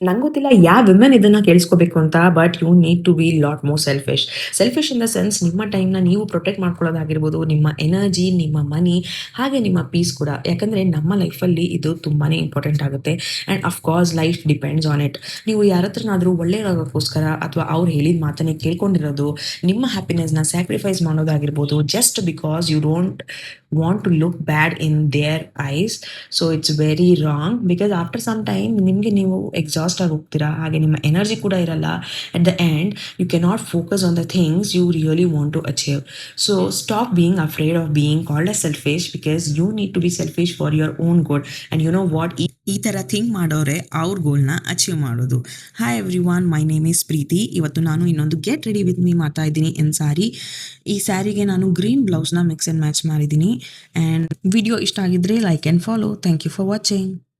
ನಂಗೊತ್ತಿಲ್ಲ ಯಾವ ವಿಮೆನ್ ಇದನ್ನ ಕೇಳಿಸ್ಕೋಬೇಕು ಅಂತ. But you need to be lot more selfish. Selfish in the sense ನಿಮ್ಮ ಟೈಮ್‌ನ ನೀವು ಪ್ರೊಟೆಕ್ಟ್ ಮಾಡ್ಕೊಳ್ಳೋದಾಗಿರ್ಬೋದು, ನಿಮ್ಮ ಎನರ್ಜಿ, ನಿಮ್ಮ ಮನಿ, ಹಾಗೆ ನಿಮ್ಮ ಪೀಸ್ ಕೂಡ. ಯಾಕಂದ್ರೆ ನಮ್ಮ ಲೈಫಲ್ಲಿ ಇದು ತುಂಬಾನೇ ಇಂಪಾರ್ಟೆಂಟ್ ಆಗುತ್ತೆ. And of course life depends on it. ನೀವು ಯಾರ ಹತ್ರನಾದ್ರೂ ಒಳ್ಳೆಯದಾಗೋಕ್ಕೋಸ್ಕರ ಅಥವಾ ಅವ್ರು ಹೇಳಿದ ಮಾತನ್ನೇ ಕೇಳ್ಕೊಂಡಿರೋದು, ನಿಮ್ಮ ಹ್ಯಾಪಿನೆಸ್‌ನ ಸ್ಯಾಕ್ರಿಫೈಸ್ ಮಾಡೋದಾಗಿರ್ಬೋದು, just because you don't want to look bad in their eyes. So it's very wrong because after some time ನಿಮಗೆ ನೀವು ಎಕ್ಸಾಸ್ಟ್ ಆಗಿ ಹೋಗ್ತೀರಾ. ಹಾಗೆ ನಿಮ್ಮ ಎನರ್ಜಿ ಕೂಡ ಇರಲ್ಲ. At the end you cannot focus on the things you really want to achieve. So stop being afraid of being called as selfish because you need to be selfish for your own good. And you know what, ಈ ಥರ think ಮಾಡೋರೆ ಅವ್ರ ಗೋಲ್ನ achieve ಮಾಡೋದು. Hi everyone, my name is Preethi. ಇವತ್ತು ನಾನು ಇನ್ನೊಂದು get ready with me ಮಾಡ್ತಾ ಇದ್ದೀನಿ ಇನ್ ಸ್ಯಾರಿ. ಈ ಸ್ಯಾರಿಗೆ ನಾನು ಗ್ರೀನ್ ಬ್ಲೌಸ್ನ ಮಿಕ್ಸ್ ಆ್ಯಂಡ್ ಮ್ಯಾಚ್ ಮಾಡಿದ್ದೀನಿ. ಆ್ಯಂಡ್ ವಿಡಿಯೋ ಇಷ್ಟ ಆಗಿದ್ರೆ like and follow. Thank you for watching.